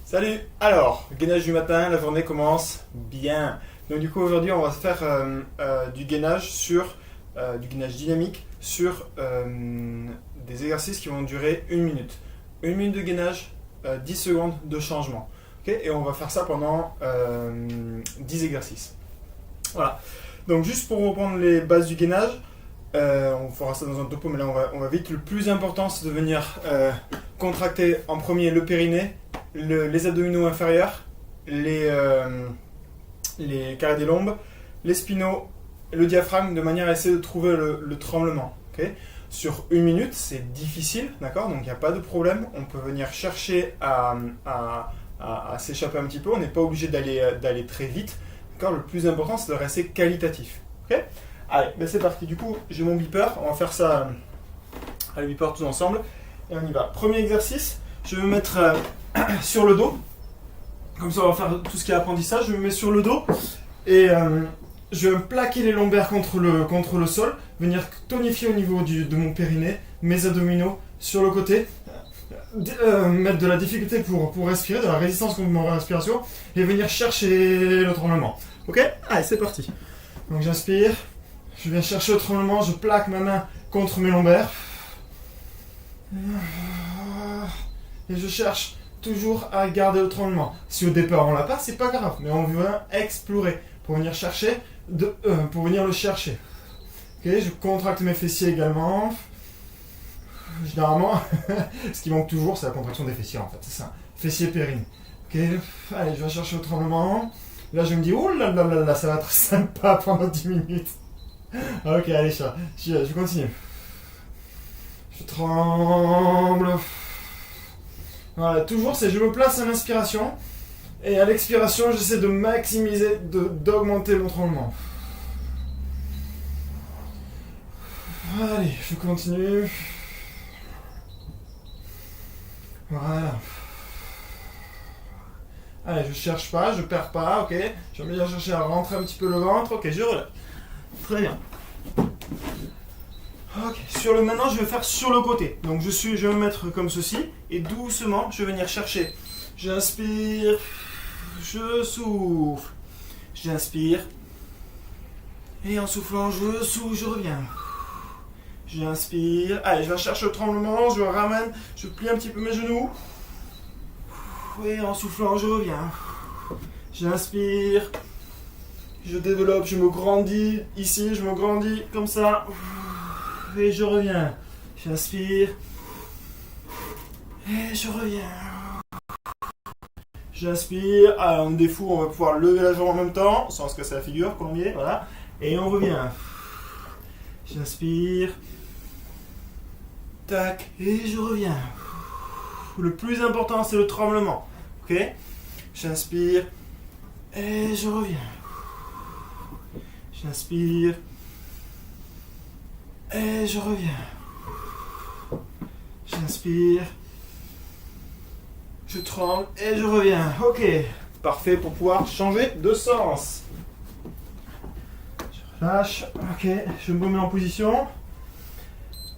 Salut! Alors, gainage du matin, la journée commence bien. Donc du coup aujourd'hui on va faire du gainage du gainage dynamique sur des exercices qui vont durer 1 minute. 1 minute de gainage, 10 secondes de changement. Okay, et on va faire ça pendant 10 exercices. Voilà. Donc juste pour reprendre les bases du gainage, on fera ça dans un topo, mais là on va vite. Le plus important c'est de venir contracter en premier le périnée, les abdominaux inférieurs, les carrés des lombes, les spinaux, le diaphragme, de manière à essayer de trouver le tremblement. Okay, sur 1 minute, c'est difficile, d'accord? Donc il n'y a pas de problème. On peut venir chercher à s'échapper un petit peu. On n'est pas obligé d'aller très vite. D'accord, le plus important, c'est de rester qualitatif. Okay, allez, ben c'est parti. Du coup, j'ai mon beeper. On va faire ça à le beeper tous ensemble. Et on y va. Premier exercice, je vais me mettre sur le dos. Comme ça, on va faire tout ce qui est apprentissage. Je me mets sur le dos et je vais me plaquer les lombaires contre le sol, venir tonifier au niveau de mon périnée, mes abdominaux sur le côté, mettre de la difficulté pour respirer, de la résistance contre ma respiration et venir chercher le tremblement. Ok? Allez, c'est parti. Donc j'inspire, je viens chercher le tremblement, je plaque ma main contre mes lombaires et je cherche toujours à garder le tremblement. Si au départ on l'a pas, c'est pas grave, mais on veut explorer pour venir chercher, pour venir le chercher. Ok, je contracte mes fessiers également. Généralement, ce qui manque toujours, c'est la contraction des fessiers en fait, c'est ça. Fessiers périnée. Ok, allez, je vais chercher le tremblement. Là, je me dis, oh là là là là, ça va être sympa pendant 10 minutes. Ok, allez, je continue. Je tremble. Voilà, toujours, je me place à l'inspiration. Et à l'expiration, j'essaie de maximiser, d'augmenter mon tremblement. Allez, je continue. Voilà. Allez, je cherche pas, je perds pas, ok. J'aime bien chercher à rentrer un petit peu le ventre, ok, je relâche. Très bien. Ok, maintenant je vais faire sur le côté. Donc je vais me mettre comme ceci et doucement je vais venir chercher. J'inspire, je souffle. J'inspire et en soufflant je souffle, je reviens. J'inspire, allez, je vais chercher le tremblement, je ramène, je plie un petit peu mes genoux. Et en soufflant je reviens. J'inspire, je développe, je me grandis ici, je me grandis comme ça. Et je reviens. J'inspire. Et je reviens. J'inspire. Alors, on est fou, on va pouvoir lever la jambe en même temps, sans se casser la figure, colombier, voilà. Et on revient. J'inspire. Tac. Et je reviens. Le plus important, c'est le tremblement. Ok? J'inspire. Et je reviens. J'inspire. Et je reviens. J'inspire. Je tremble et je reviens. Ok. Parfait pour pouvoir changer de sens. Je relâche. Ok. Je me remets en position.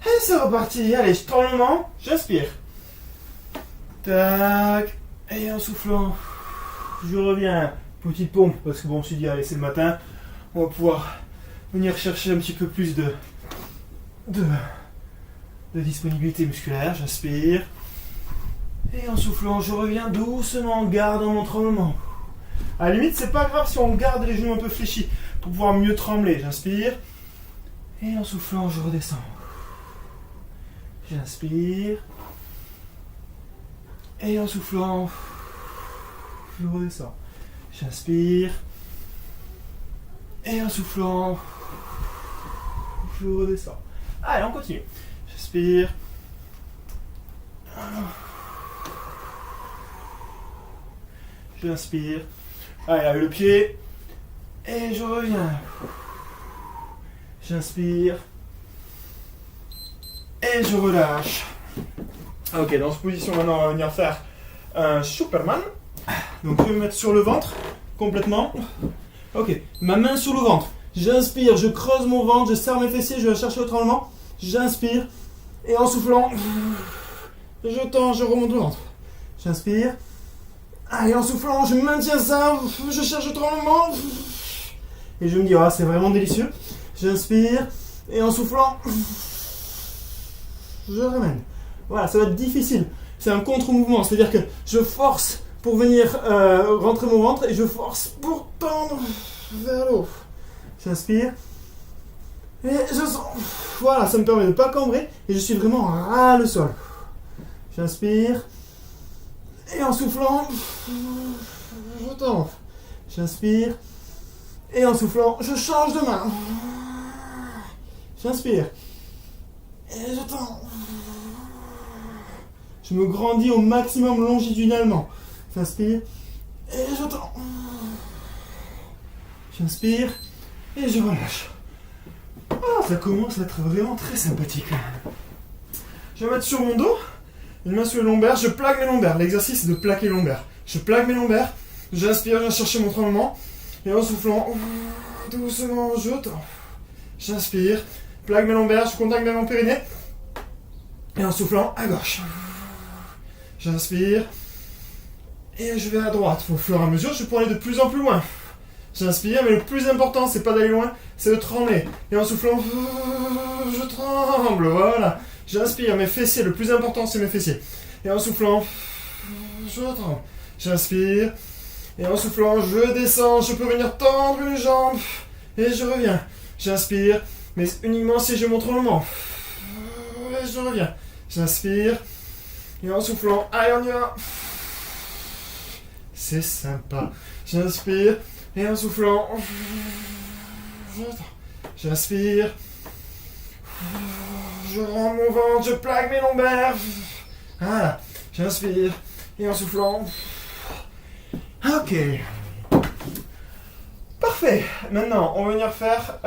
Et c'est reparti. Allez, je tremblement. J'inspire. Tac. Et en soufflant, je reviens. Petite pompe parce que bon, on s'est dit, allez, c'est le matin. On va pouvoir venir chercher un petit peu plus de disponibilité musculaire. J'inspire et en soufflant je reviens doucement en gardant mon tremblement. À la limite c'est pas grave si on garde les genoux un peu fléchis pour pouvoir mieux trembler. J'inspire et en soufflant je redescends. J'inspire et en soufflant je redescends. J'inspire et en soufflant je redescends. Allez, on continue. J'inspire. J'inspire. Allez, avec le pied. Et je reviens. J'inspire. Et je relâche. Ok, dans cette position, maintenant, on va venir faire un Superman. Donc, je vais me mettre sur le ventre, complètement. Ok, ma main sur le ventre. J'inspire, je creuse mon ventre, je serre mes fessiers, je vais chercher le tremblement. J'inspire. Et en soufflant, je tends, je remonte le ventre. J'inspire. Allez, en soufflant, je maintiens ça, je cherche le tremblement. Et je me dis, ah, c'est vraiment délicieux. J'inspire, et en soufflant, je ramène. Voilà, ça va être difficile. C'est un contre-mouvement, c'est-à-dire que je force pour venir rentrer mon ventre et je force pour tendre vers le haut. J'inspire. Et je sens. Voilà, ça me permet de ne pas cambrer et je suis vraiment ras le sol. J'inspire. Et en soufflant, je tends. J'inspire. Et en soufflant, je change de main. J'inspire. Et je tends. Je me grandis au maximum longitudinalement. J'inspire. Et je tends. J'inspire. Et je relâche. Ah, ça commence à être vraiment très sympathique. Je vais mettre sur mon dos, une main sur les lombaires, je plaque mes lombaires. L'exercice c'est de plaquer les lombaires. Je plaque mes lombaires, j'inspire, je viens chercher mon tremblement, et en soufflant, doucement, je tends. J'inspire, plaque mes lombaires, je contacte bien mon périnée, et en soufflant, à gauche. J'inspire, et je vais à droite. Au fur et à mesure, je peux aller de plus en plus loin. J'inspire, mais le plus important, c'est pas d'aller loin, c'est de trembler. Et en soufflant, je tremble, voilà. J'inspire, mes fessiers, le plus important, c'est mes fessiers. Et en soufflant, je tremble. J'inspire, et en soufflant, je descends, je peux venir tendre une jambe, et je reviens. J'inspire, mais uniquement si je montre le tremblement. Et je reviens. J'inspire, et en soufflant, allez, on y va. C'est sympa. J'inspire. Et en soufflant, j'inspire, je rends mon ventre, je plaque mes lombaires. Voilà, j'inspire, et en soufflant. Ok. Parfait. Maintenant, on va venir faire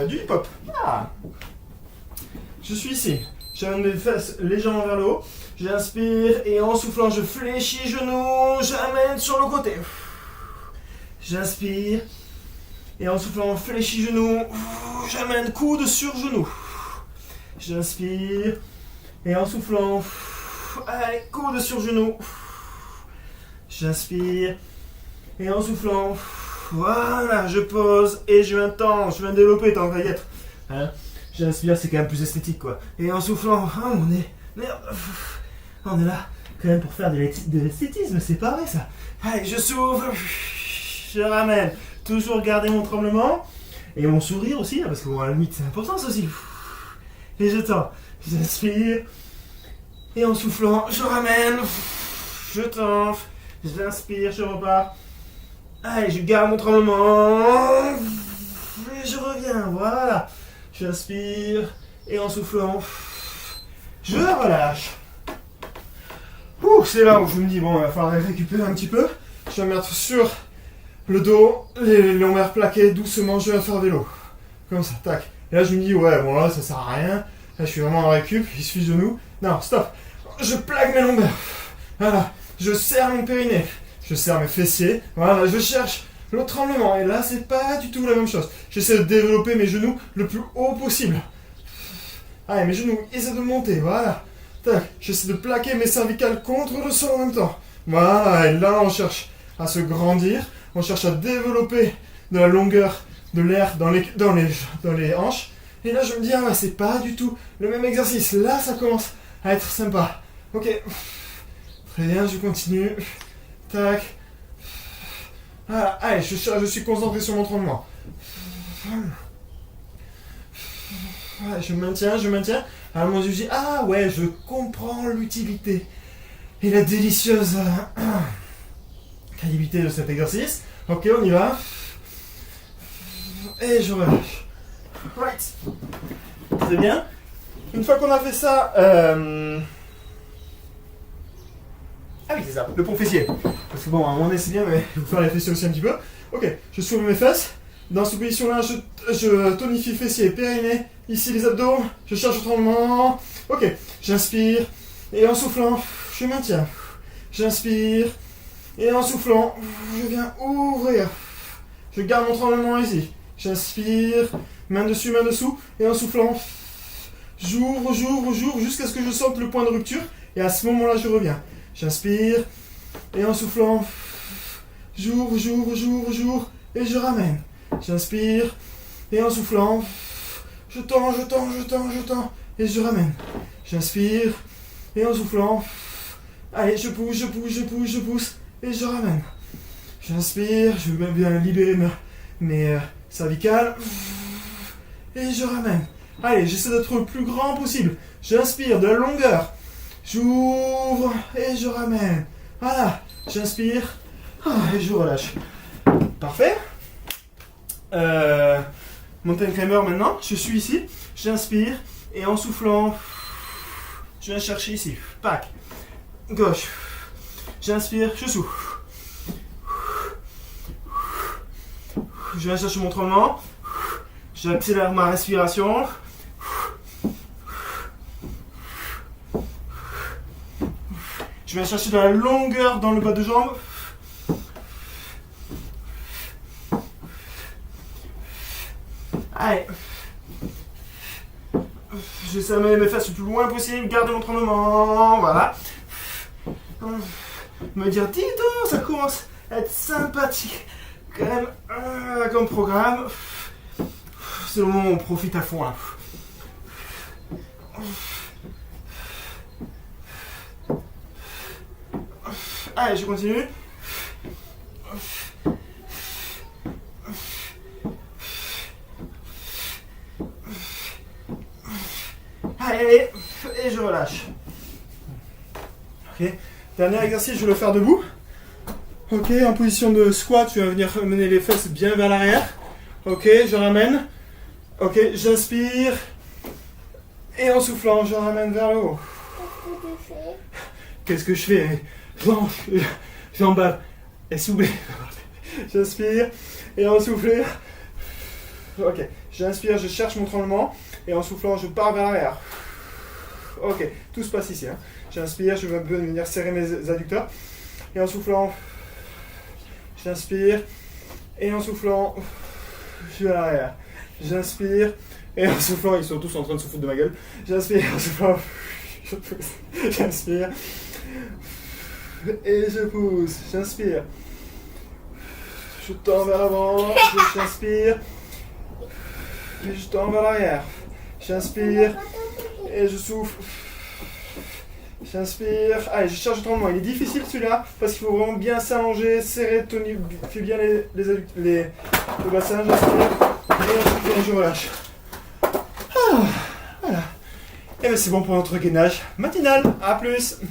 du hip-hop. Ah. Je suis ici. J'amène mes fesses légèrement vers le haut. J'inspire, et en soufflant, je fléchis genoux, j'amène sur le côté. J'inspire, et en soufflant, fléchis genoux, j'amène coude sur genou. J'inspire, et en soufflant, allez, coude sur genou. J'inspire, et en soufflant, voilà, je pose, et je viens tendre, je viens développer, tant qu'à y être. Hein, j'inspire, c'est quand même plus esthétique, quoi. Et en soufflant, on est là, quand même, pour faire de l'esthétisme, c'est pas vrai, ça. Allez, je souffle. Je ramène, toujours garder mon tremblement et mon sourire aussi, parce que bon, à la limite c'est important ça aussi. Et je tends, j'inspire, et en soufflant, je ramène, je tends, j'inspire, je repars. Allez, je garde mon tremblement, et je reviens, voilà. J'inspire, et en soufflant, je relâche. C'est là où je me dis, bon, il va falloir récupérer un petit peu. Je vais me mettre sur le dos, les lombaires plaqués, doucement, je vais faire vélo. Comme ça, tac. Et là, je me dis, ouais, bon, là, ça sert à rien. Là, je suis vraiment en récup, il suffit de genoux. Non, stop. Je plaque mes lombaires. Voilà. Je serre mon périnée. Je serre mes fessiers. Voilà, je cherche le tremblement. Et là, c'est pas du tout la même chose. J'essaie de développer mes genoux le plus haut possible. Allez, mes genoux, essaient de monter. Voilà. Tac. J'essaie de plaquer mes cervicales contre le sol en même temps. Voilà. Et là, on cherche à se grandir. On cherche à développer de la longueur de l'air dans les hanches. Et là, je me dis, ah ouais, c'est pas du tout le même exercice. Là, ça commence à être sympa. Ok. Très bien, je continue. Tac. Voilà. Allez, je suis concentré sur mon tremblement. Ouais, je maintiens. Alors, mon Dieu, je dis, ah ouais, je comprends l'utilité et la délicieuse qualité de cet exercice. Ok, on y va. Et je relâche. Right. Très bien. Une fois qu'on a fait ça, ah oui, c'est ça, le pont fessier. Parce que bon, à un moment donné, c'est bien, mais il faut faire les fessiers aussi un petit peu. Ok, je soulève mes fesses. Dans cette position-là, je tonifie fessiers, périnée. Ici, les abdos. Je cherche le tremblement. Ok, j'inspire. Et en soufflant, je maintiens. J'inspire. Et en soufflant, je viens ouvrir. Je garde mon tremblement ici. J'inspire. Main dessus, main dessous. Et en soufflant, j'ouvre jusqu'à ce que je sente le point de rupture. Et à ce moment-là, je reviens. J'inspire. Et en soufflant, j'ouvre, et je ramène. J'inspire, et en soufflant, je tends, et je ramène. J'inspire, et en soufflant, allez, je pousse, et je ramène. J'inspire, je veux même bien libérer mes cervicales, et je ramène. Allez, j'essaie d'être le plus grand possible. J'inspire de la longueur. J'ouvre et je ramène. Voilà, j'inspire et je relâche. Parfait. Mountain climber maintenant. Je suis ici. J'inspire et en soufflant, je viens chercher ici. Pack. Gauche. J'inspire, je souffle. Je viens chercher mon tremblement. J'accélère ma respiration. Je viens chercher de la longueur dans le bas de jambe. Allez. J'essaie d'amener mes fesses le plus loin possible. Garder mon tremblement. Voilà. Me dire, dis donc, ça commence à être sympathique. Quand même, comme programme. C'est le moment où on profite à fond. Là. Allez, je continue. Allez, et je relâche. Ok. Dernier exercice, je vais le faire debout. Ok, en position de squat, tu vas venir mener les fesses bien vers l'arrière. Ok, je ramène. Ok, j'inspire. Et en soufflant, je ramène vers le haut. Qu'est-ce que je fais? J'emballe. Et souffler. J'inspire. Et en soufflant. Ok, j'inspire, je cherche mon tremblement. Et en soufflant, je pars vers l'arrière. Ok, tout se passe ici. Hein. J'inspire, je vais venir serrer mes adducteurs. Et en soufflant, j'inspire. Et en soufflant, je vais à l'arrière. J'inspire. Et en soufflant, ils sont tous en train de se foutre de ma gueule. J'inspire, en soufflant, je pousse. J'inspire. Et je pousse. J'inspire. Je tends vers l'avant. J'inspire. Et je tends vers l'arrière. J'inspire. Et je souffle. J'inspire. Allez, je cherche le tremblement. Il est difficile celui-là parce qu'il faut vraiment bien s'allonger, serrer, tenir, fais bien le bassin. J'inspire. Et je relâche. Voilà. Et bien c'est bon pour notre gainage matinal. A plus.